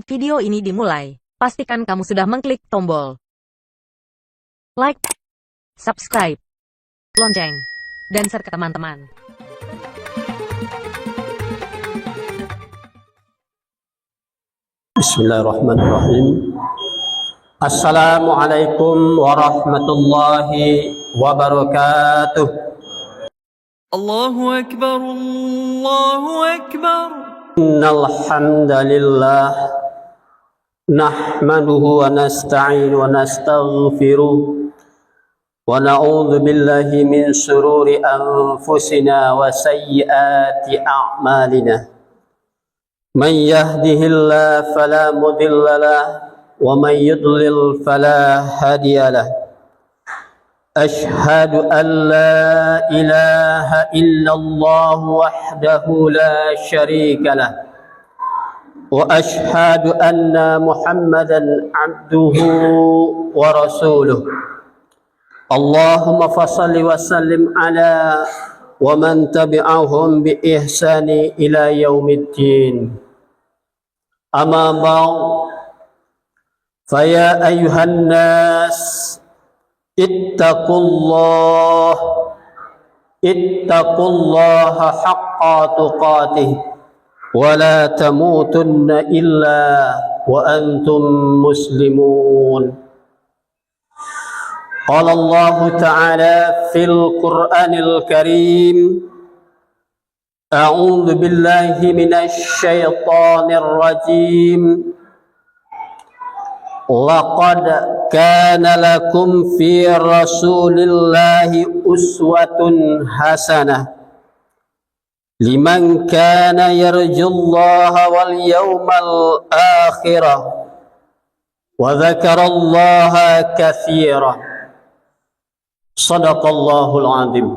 Sebelum video ini dimulai, pastikan kamu sudah mengklik tombol like, subscribe, lonceng, dan share ke teman-teman. Bismillahirrahmanirrahim. Assalamualaikum warahmatullahi wabarakatuh. Allahu Akbar, Allahu Akbar. Innal hamdalillah nahmaduhu wa nasta'inu wa nastaghfiruh wa na'udzu billahi min shururi anfusina wa sayyiati a'malina. Man yahdihillahu fala mudilla lahu wa man yudlil fala hadiya lahu. Ashhadu an la ilaha illallah wahdahu la syarika lah wa ashhadu anna Muhammadan abduhu wa rasuluh. Allahumma fassalli wa sallim ala wa man tabi'ahum bi ihsani ila yaumiddin. Amma ba'd, fa ya ayyuhan nas ittaqullaha haqqa tuqatih wa la tamutunna illa wa antum muslimun. Qala Allah Ta'ala fil Qur'anil Karim, a'udzu billahi minasy syaithanir rajim. Laqad kana lakum fi rasulillahi uswatun hasanah liman kana yarjullaha wal yawmal akhirah wa dzakarallaha katsiran. Shadaqallahul azim.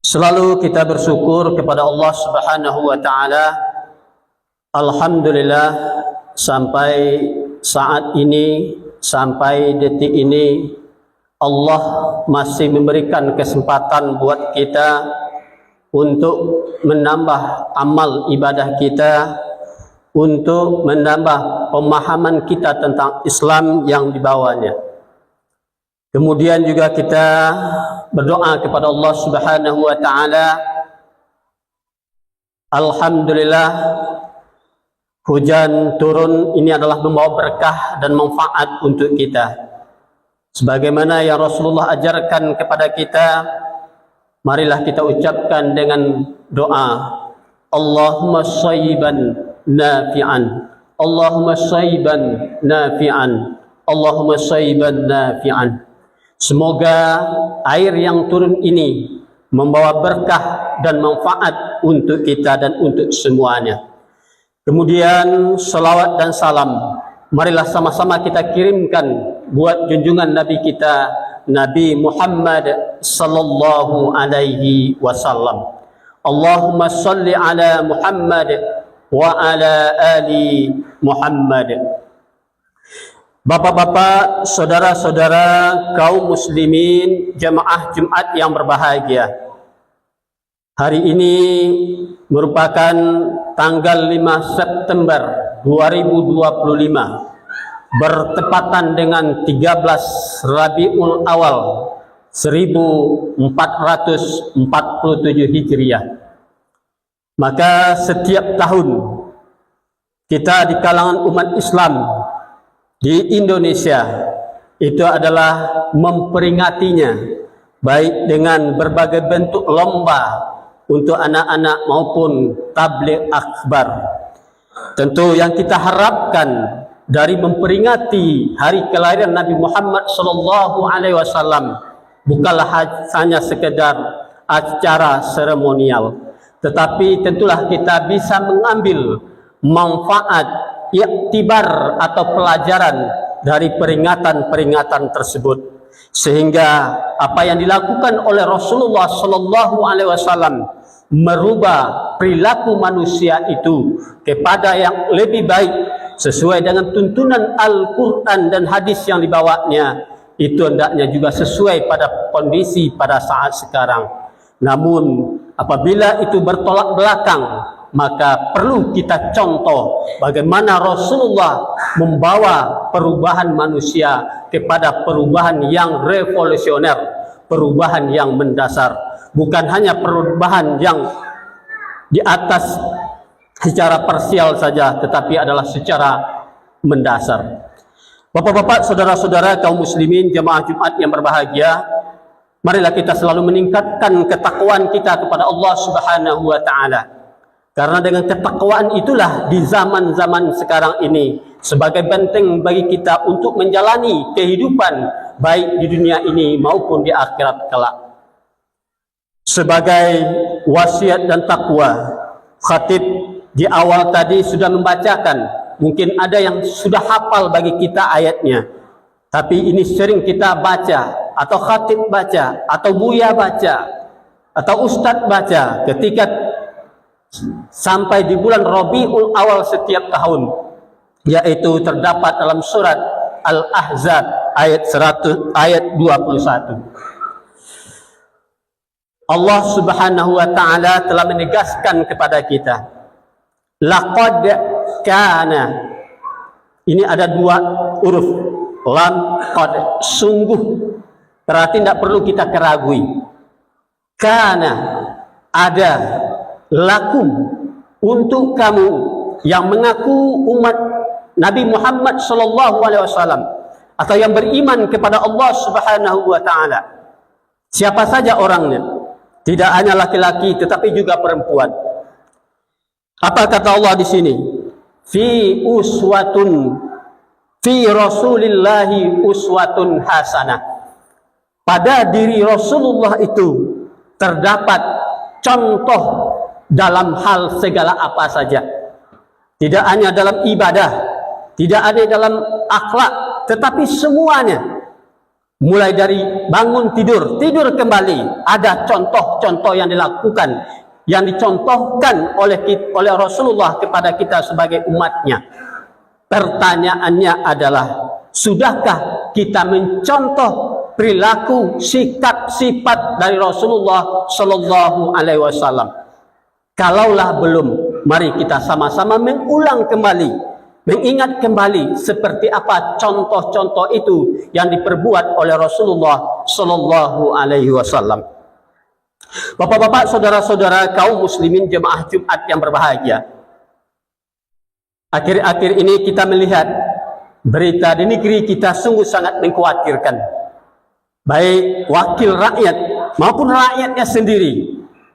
Selalu kita bersyukur kepada Allah Subhanahu wa taala. Alhamdulillah, sampai saat ini, sampai detik ini, Allah masih memberikan kesempatan buat kita untuk menambah amal ibadah kita, untuk menambah pemahaman kita tentang Islam yang dibawanya. Kemudian juga kita berdoa kepada Allah Subhanahu wa taala. Alhamdulillah, hujan turun ini adalah membawa berkah dan manfaat untuk kita. Sebagaimana yang Rasulullah ajarkan kepada kita, marilah kita ucapkan dengan doa, Allahumma shayyiban nafi'an, Allahumma shayyiban nafi'an, Allahumma shayyiban nafi'an. Semoga air yang turun ini membawa berkah dan manfaat untuk kita dan untuk semuanya. Kemudian salawat dan salam marilah sama-sama kita kirimkan buat junjungan Nabi kita, Nabi Muhammad sallallahu alaihi wasallam. Allahumma salli ala Muhammad wa ala ali Muhammad. Bapak-bapak, saudara-saudara kaum muslimin, jemaah Jumat yang berbahagia. Hari ini merupakan tanggal 5 September 2025, bertepatan dengan 13 Rabiul Awal 1447 Hijriah. Maka setiap tahun kita di kalangan umat Islam di Indonesia itu adalah memperingatinya, baik dengan berbagai bentuk lomba untuk anak-anak maupun tabligh akbar. Tentu yang kita harapkan dari memperingati hari kelahiran Nabi Muhammad sallallahu alaihi wasallam bukanlah hanya sekedar acara seremonial, tetapi tentulah kita bisa mengambil manfaat, iktibar atau pelajaran dari peringatan-peringatan tersebut, sehingga apa yang dilakukan oleh Rasulullah sallallahu alaihi wasallam merubah perilaku manusia itu kepada yang lebih baik sesuai dengan tuntunan Al-Qur'an dan hadis yang dibawanya. Itu hendaknya juga sesuai pada kondisi pada saat sekarang. Namun apabila itu bertolak belakang maka perlu kita contoh bagaimana Rasulullah membawa perubahan manusia kepada perubahan yang revolusioner, perubahan yang mendasar, bukan hanya perubahan yang di atas secara parsial saja, tetapi adalah secara mendasar. Bapak-bapak, saudara-saudara kaum muslimin jemaah Jumat yang berbahagia, marilah kita selalu meningkatkan ketakwaan kita kepada Allah Subhanahu wa taala. Karena dengan ketakwaan itulah di zaman-zaman sekarang ini sebagai benteng bagi kita untuk menjalani kehidupan baik di dunia ini maupun di akhirat kelak. Sebagai wasiat dan takwa, khatib di awal tadi sudah membacakan, mungkin ada yang sudah hafal bagi kita ayatnya, tapi ini sering kita baca, atau khatib baca, atau buya baca, atau ustadz baca ketika sampai di bulan Rabiul Awal setiap tahun, yaitu terdapat dalam surat Al-Ahzab ayat 21. Allah Subhanahu wa taala telah menegaskan kepada kita, laqad kana. Ini ada dua huruf, lam, qad, sungguh. Berarti tidak perlu kita keragui. Kana, ada, lakum, untuk kamu yang mengaku umat Nabi Muhammad sallallahu alaihi wasallam atau yang beriman kepada Allah Subhanahu wa taala. Siapa saja orangnya, tidak hanya laki-laki tetapi juga perempuan. Apa kata Allah di sini? Fi Rasulillahi uswatun hasanah. Pada diri Rasulullah itu terdapat contoh dalam hal segala apa saja. Tidak hanya dalam ibadah, tidak hanya dalam akhlak, tetapi semuanya. Mulai dari bangun tidur kembali, ada contoh-contoh yang dilakukan, yang dicontohkan oleh Rasulullah kepada kita sebagai umatnya. Pertanyaannya adalah, sudahkah kita mencontoh perilaku, sikap, sifat dari Rasulullah Sallallahu Alaihi Wasallam? Kalaulah belum, mari kita sama-sama mengulang kembali, mengingat kembali seperti apa contoh-contoh itu yang diperbuat oleh Rasulullah Sallallahu Alaihi Wasallam. Bapak-bapak, saudara-saudara kaum muslimin jemaah Jumat yang berbahagia, akhir-akhir ini kita melihat berita di negeri kita sungguh sangat mengkhawatirkan, baik wakil rakyat maupun rakyatnya sendiri.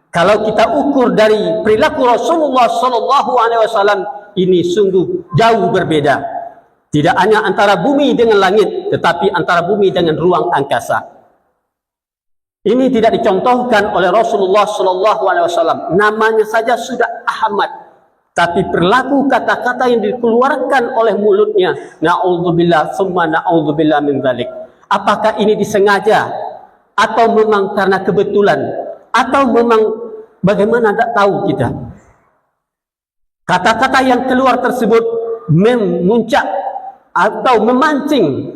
Kalau kita ukur dari perilaku Rasulullah Sallallahu Alaihi Wasallam, ini sungguh jauh berbeda. Tidak hanya antara bumi dengan langit, tetapi antara bumi dengan ruang angkasa. Ini tidak dicontohkan oleh Rasulullah Sallallahu Alaihi Wasallam. Namanya saja sudah Ahmad, tapi perilaku kata-kata yang dikeluarkan oleh mulutnya, na'udzubillah summa na'udzubillah min dzalik. Apakah ini disengaja atau memang karena kebetulan atau memang bagaimana, tidak tahu kita. Kata-kata yang keluar tersebut memuncak atau memancing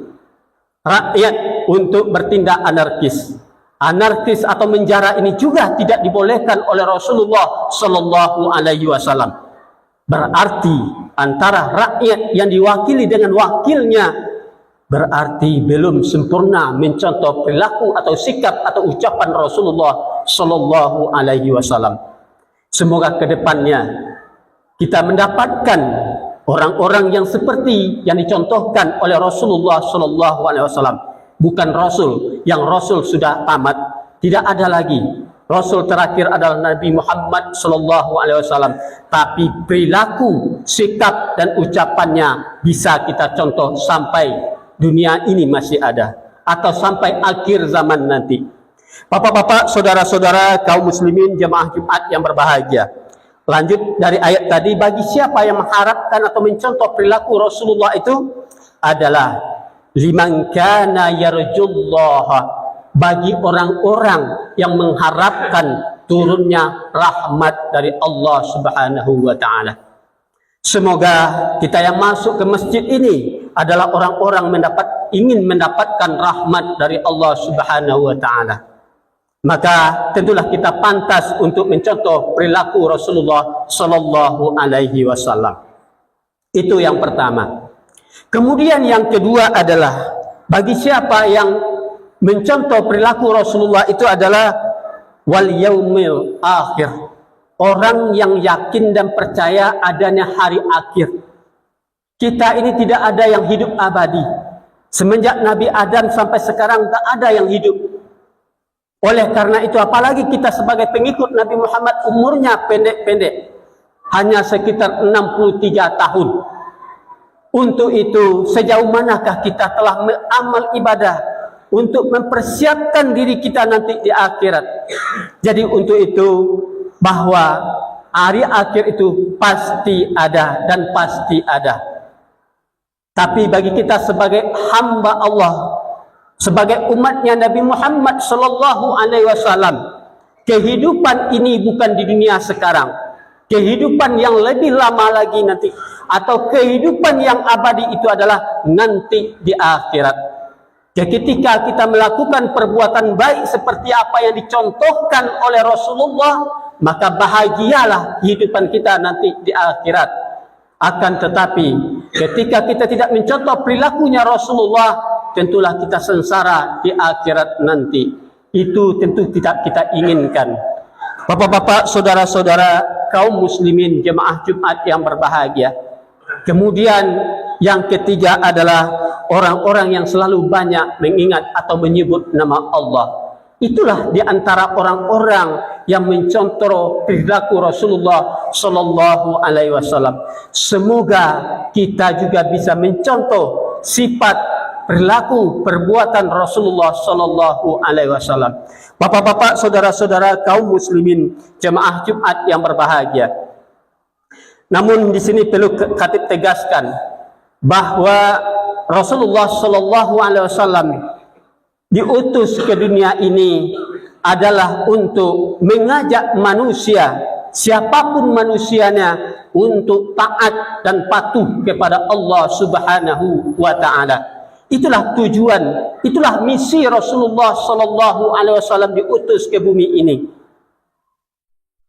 rakyat untuk bertindak anarkis. Anarkis atau menjara ini juga tidak dibolehkan oleh Rasulullah Sallallahu Alaihi Wasallam. Berarti antara rakyat yang diwakili dengan wakilnya berarti belum sempurna mencontoh perilaku atau sikap atau ucapan Rasulullah Sallallahu Alaihi Wasallam. Semoga kedepannya kita mendapatkan orang-orang yang seperti yang dicontohkan oleh Rasulullah Sallallahu Alaihi Wasallam. Bukan Rasul, yang Rasul sudah tamat, tidak ada lagi. Rasul terakhir adalah Nabi Muhammad Sallallahu Alaihi Wasallam. Tapi perilaku, sikap dan ucapannya bisa kita contoh sampai dunia ini masih ada, atau sampai akhir zaman nanti. Bapak-bapak, saudara-saudara kaum muslimin jemaah Jumat yang berbahagia, lanjut dari ayat tadi, bagi siapa yang mengharapkan atau mencontoh perilaku Rasulullah itu adalah liman kana yarjullaha, bagi orang-orang yang mengharapkan turunnya rahmat dari Allah Subhanahu wa taala. Semoga kita yang masuk ke masjid ini adalah orang-orang ingin mendapatkan rahmat dari Allah Subhanahu wa taala. maka tentulah kita pantas untuk mencontoh perilaku Rasulullah Sallallahu Alaihi Wasallam. Itu yang pertama. Kemudian yang kedua adalah bagi siapa yang mencontoh perilaku Rasulullah itu adalah wal yaumil akhir, orang yang yakin dan percaya adanya hari akhir. Kita ini tidak ada yang hidup abadi. Semenjak Nabi Adam sampai sekarang tak ada yang hidup. Oleh karena itu, apalagi kita sebagai pengikut Nabi Muhammad umurnya pendek-pendek, hanya sekitar 63 tahun. Untuk itu, sejauh manakah kita telah beramal ibadah untuk mempersiapkan diri kita nanti di akhirat. Jadi untuk itu, bahwa hari akhir itu pasti ada dan pasti ada. Tapi bagi kita sebagai hamba Allah, sebagai umatnya Nabi Muhammad Sallallahu Alaihi Wasallam, kehidupan ini bukan di dunia sekarang, kehidupan yang lebih lama lagi nanti, atau kehidupan yang abadi itu adalah nanti di akhirat. Ketika kita melakukan perbuatan baik seperti apa yang dicontohkan oleh Rasulullah, maka bahagialah kehidupan kita nanti di akhirat. Akan tetapi ketika kita tidak mencontoh perilakunya Rasulullah, tentulah kita sengsara di akhirat nanti. Itu tentu tidak kita inginkan. Bapak-bapak, saudara-saudara, kaum muslimin jemaah Jumat yang berbahagia. Kemudian yang ketiga adalah orang-orang yang selalu banyak mengingat atau menyebut nama Allah. Itulah di antara orang-orang yang mencontoh perilaku Rasulullah Sallallahu Alaihi Wasallam. Semoga kita juga bisa mencontoh sifat perilaku perbuatan Rasulullah Sallallahu Alaihi Wasallam. Bapak-bapak, saudara-saudara kaum muslimin jemaah Jumat yang berbahagia. Namun di sini perlu khatib tegaskan bahwa Rasulullah Sallallahu Alaihi Wasallam diutus ke dunia ini adalah untuk mengajak manusia, siapapun manusianya, untuk taat dan patuh kepada Allah Subhanahu wa Ta'ala. Itulah tujuan, itulah misi Rasulullah Sallallahu Alaihi Wasallam diutus ke bumi ini.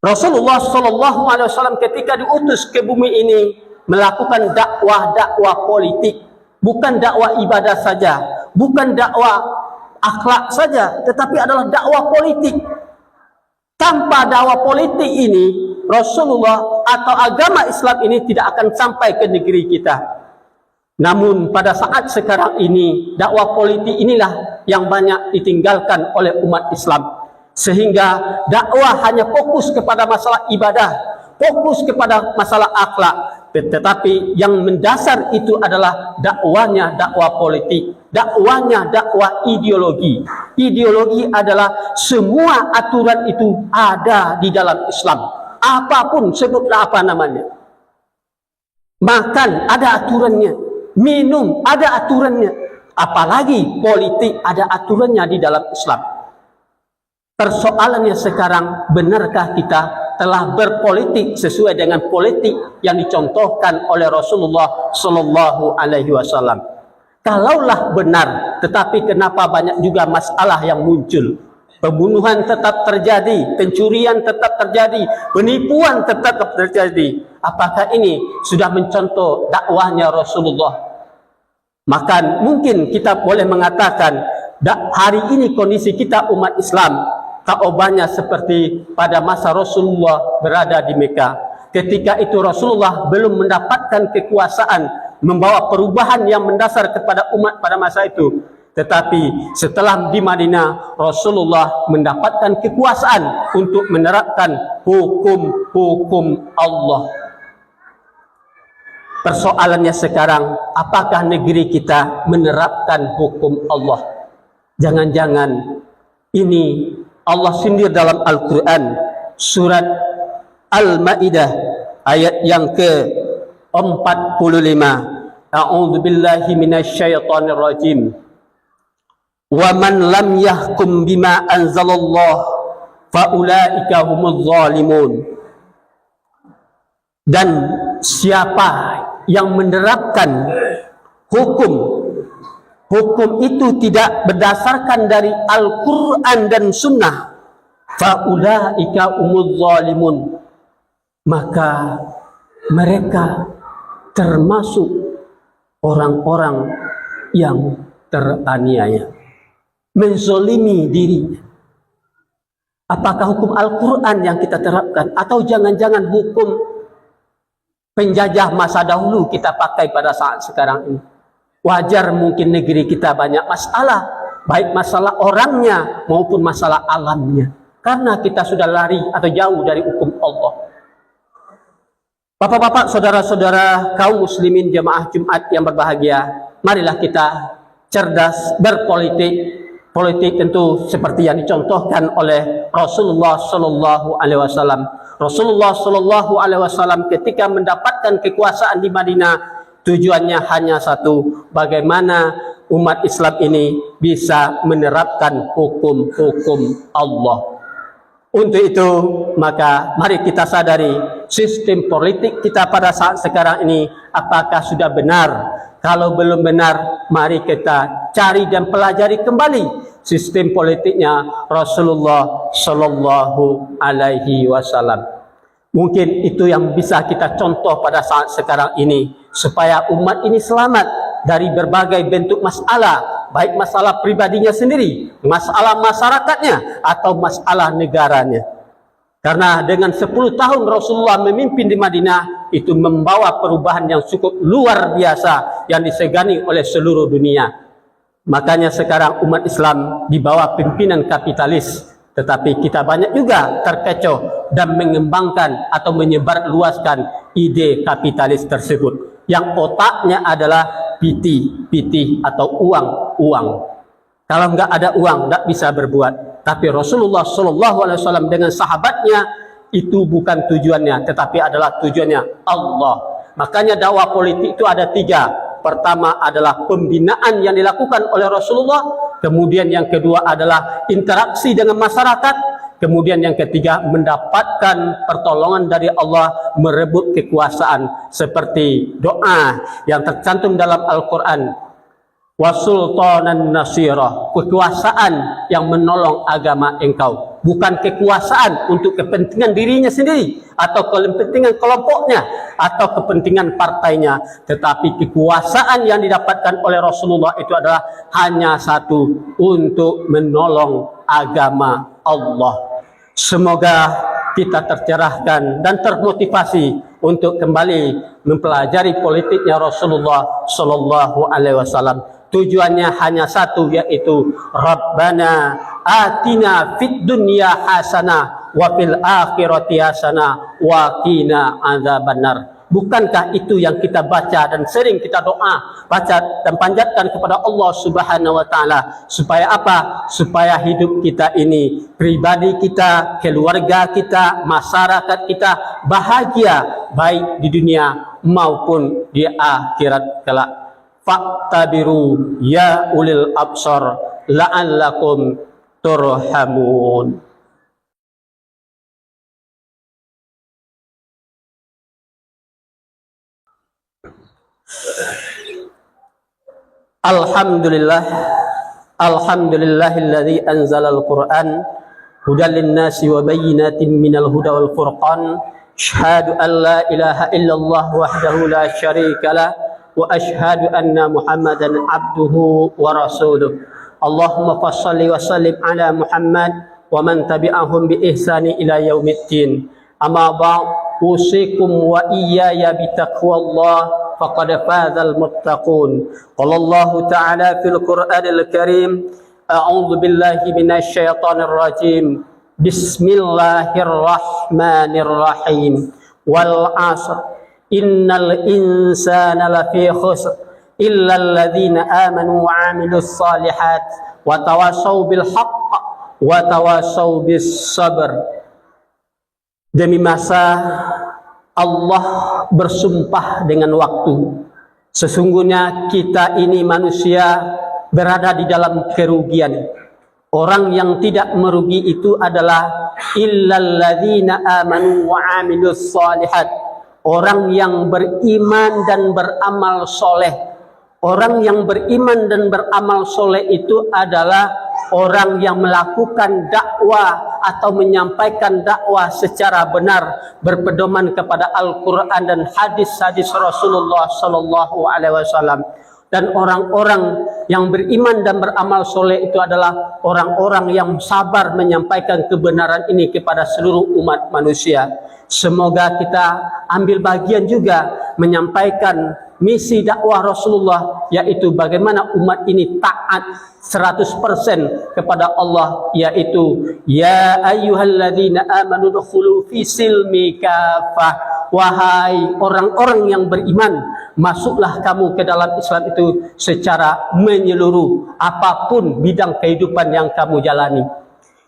Rasulullah Sallallahu Alaihi Wasallam ketika diutus ke bumi ini melakukan dakwah politik, bukan dakwah ibadah saja, bukan dakwah akhlak saja, tetapi adalah dakwah politik. Tanpa dakwah politik ini, Rasulullah atau agama Islam ini tidak akan sampai ke negeri kita. Namun pada saat sekarang ini, dakwah politik inilah yang banyak ditinggalkan oleh umat Islam. Sehingga dakwah hanya fokus kepada masalah ibadah, fokus kepada masalah akhlak. Tetapi yang mendasar itu adalah dakwahnya dakwah politik, dakwahnya dakwah ideologi. Ideologi adalah semua aturan itu ada di dalam Islam. Apapun, sebutlah apa namanya. Makan ada aturannya, minum ada aturannya, apalagi politik ada aturannya di dalam Islam. Persoalannya sekarang, benarkah kita telah berpolitik sesuai dengan politik yang dicontohkan oleh Rasulullah Sallallahu Alaihi Wasallam? Kalaulah benar, tetapi kenapa banyak juga masalah yang muncul? Pembunuhan tetap terjadi, pencurian tetap terjadi, penipuan tetap terjadi. Apakah ini sudah mencontoh dakwahnya Rasulullah? Maka mungkin kita boleh mengatakan hari ini kondisi kita umat Islam jawabannya seperti pada masa Rasulullah berada di Mekah. Ketika itu Rasulullah belum mendapatkan kekuasaan membawa perubahan yang mendasar kepada umat pada masa itu. Tetapi setelah di Madinah, Rasulullah mendapatkan kekuasaan untuk menerapkan hukum-hukum Allah. Persoalannya sekarang, apakah negeri kita menerapkan hukum Allah? Jangan-jangan ini Allah sindir dalam Al-Quran, surat Al-Ma'idah ayat yang ke-45. A'udzu billahi minasyaitonir rajim. Wa man lam yahkum bima anzalallah fa ulaika humuz zalimun. Dan siapa yang menerapkan hukum itu tidak berdasarkan dari Al-Quran dan Sunnah, faulaika umuz zalimun, maka mereka termasuk orang-orang yang teraniaya, menzolimi dirinya. Apakah hukum Al-Quran yang kita terapkan, atau jangan-jangan hukum penjajah masa dahulu kita pakai pada saat sekarang ini? Wajar mungkin negeri kita banyak masalah, baik masalah orangnya maupun masalah alamnya, karena kita sudah lari atau jauh dari hukum Allah. Bapak-bapak, saudara-saudara kaum muslimin jemaah Jumat yang berbahagia, marilah kita cerdas berpolitik. Politik tentu seperti yang dicontohkan oleh Rasulullah Sallallahu Alaihi Wasallam. Rasulullah Sallallahu Alaihi Wasallam ketika mendapatkan kekuasaan di Madinah, tujuannya hanya satu: bagaimana umat Islam ini bisa menerapkan hukum-hukum Allah. Untuk itu, maka mari kita sadari sistem politik kita pada saat sekarang ini apakah sudah benar. Kalau belum benar, mari kita cari dan pelajari kembali sistem politiknya Rasulullah Sallallahu Alaihi Wasallam. Mungkin itu yang bisa kita contoh pada saat sekarang ini, supaya umat ini selamat dari berbagai bentuk masalah, baik masalah pribadinya sendiri, masalah masyarakatnya, atau masalah negaranya. Karena dengan 10 tahun Rasulullah memimpin di Madinah, itu membawa perubahan yang cukup luar biasa yang disegani oleh seluruh dunia. Makanya sekarang umat Islam di bawah pimpinan kapitalis, tetapi kita banyak juga terkecoh dan mengembangkan atau menyebarluaskan ide kapitalis tersebut, yang otaknya adalah piti atau uang. Kalau nggak ada uang, nggak bisa berbuat. Tapi Rasulullah Sallallahu Alaihi Wasallam dengan sahabatnya itu bukan tujuannya, tetapi adalah tujuannya Allah. Makanya dakwah politik itu ada 3. Pertama adalah pembinaan yang dilakukan oleh Rasulullah. Kemudian yang kedua adalah interaksi dengan masyarakat. Kemudian yang ketiga mendapatkan pertolongan dari Allah merebut kekuasaan. Seperti doa yang tercantum dalam Al-Quran. Wasultanan nasirah, kekuasaan yang menolong agama engkau, bukan kekuasaan untuk kepentingan dirinya sendiri atau kepentingan kelompoknya atau kepentingan partainya, tetapi kekuasaan yang didapatkan oleh Rasulullah itu adalah hanya satu, untuk menolong agama Allah. Semoga kita tercerahkan dan termotivasi untuk kembali mempelajari politiknya Rasulullah Sallallahu Alaihi Wasallam. Tujuannya hanya satu, yaitu Rabbana atina fid dunya hasanah wa fil akhirati hasanah wa qina adzabannar. Bukankah itu yang kita baca dan sering kita doa, baca dan panjatkan kepada Allah Subhanahu wa taala, supaya apa? Supaya hidup kita ini, pribadi kita, keluarga kita, masyarakat kita bahagia, baik di dunia maupun di akhirat kelak. Faktabiru ya ulil absar la'allakum turhamun. Alhamdulillahilladzi anzalal Qur'an hudan linnasi wa bayyinatin minal huda wal furqan. Asyhadu an la ilaha illallah wahdahu la syarika lah wa asyhadu anna Muhammadan abduhu wa rasuluh. Allahumma fassalli wa sallim ala Muhammad wa man tabi'ahum bi ihsani ila yaumiddin. Amma ba'd, usikum wa iyaya bi taqwallah faqad fazal muttaqun. Qala Allah ta'ala fil Qur'anil Karim, a'udzu billahi minasy syaithanir rajim. Bismillahirrahmanirrahim. Wal 'asr innal insana lafi khusr illa alladhina amanu wa 'amilus salihat wa tawassaw bil haqq wa tawassaw bis sabr. Demi masa, Allah bersumpah dengan waktu. Sesungguhnya kita ini manusia berada di dalam kerugian. Orang yang tidak merugi itu adalah illal ladzina amanu wa 'amilus shalihat. Orang yang beriman dan beramal soleh. Orang yang beriman dan beramal soleh itu adalah orang yang melakukan dakwah atau menyampaikan dakwah secara benar berpedoman kepada Al-Quran dan hadis-hadis Rasulullah Sallallahu Alaihi Wasallam. Dan orang-orang yang beriman dan beramal soleh itu adalah orang-orang yang sabar menyampaikan kebenaran ini kepada seluruh umat manusia. Semoga kita ambil bagian juga menyampaikan misi dakwah Rasulullah, yaitu bagaimana umat ini taat 100% kepada Allah, yaitu ya ayyuhalladzina amanu dukhulu fi silmi kafah. Wahai orang-orang yang beriman, masuklah kamu ke dalam Islam itu secara menyeluruh, apapun bidang kehidupan yang kamu jalani.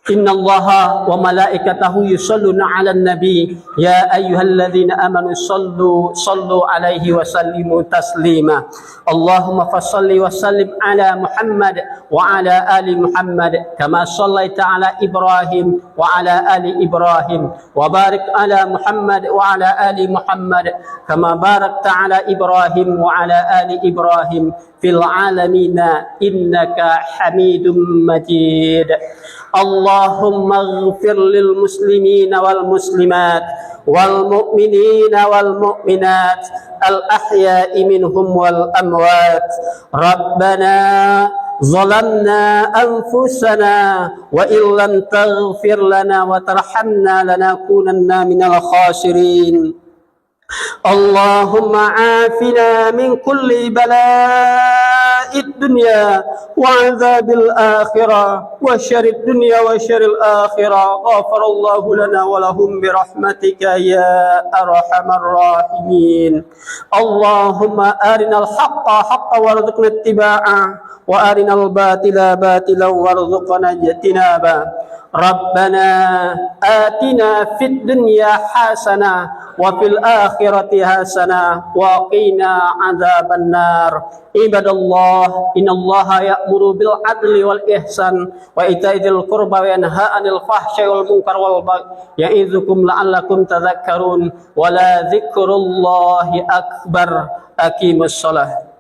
Innallaha wa malaikatahu yusholluna 'alan nabi ya ayyuhalladzina amanu sallu alaihi wa sallimu taslima. Allahumma fashalli wa sallim ala Muhammad wa ala ali Muhammad kama shallaita ala Ibrahim wa ala ali Ibrahim wa barik ala Muhammad wa ala ali Muhammad kama barakta ala Ibrahim wa ala ali Ibrahim fil alamin innaka Hamidum Majid. Allahumma ighfir lil muslimina wal muslimat wal mu'minina wal mu'minat al ahya'i minhum wal amwat. Rabbana ظلمنا أنفسنا وإن لم تغفر لنا وترحمنا لنكونن من الخاسرين. اللهم عافنا من كل بلاء الدنيا وعذاب الآخرة وشر الدنيا وشر الآخرة. غفر الله لنا ولهم برحمتك يا أرحم الراحمين. اللهم أرنا الحق حقا وارزقنا اتباعه وأرنا الباطل باطلا وارزقنا اجتنابه. ربنا آتنا في الدنيا حسنة وفي الآخرة حسنة وقنا عذاب النار. عباد الله إن الله يأمر بالعدل والإحسان وإيتاء ذي القربى وينهى عن الفحشاء والمنكر والبغي يعظكم لعلكم تذكرون. ولذكر الله أكبر. أقيموا الصلاة.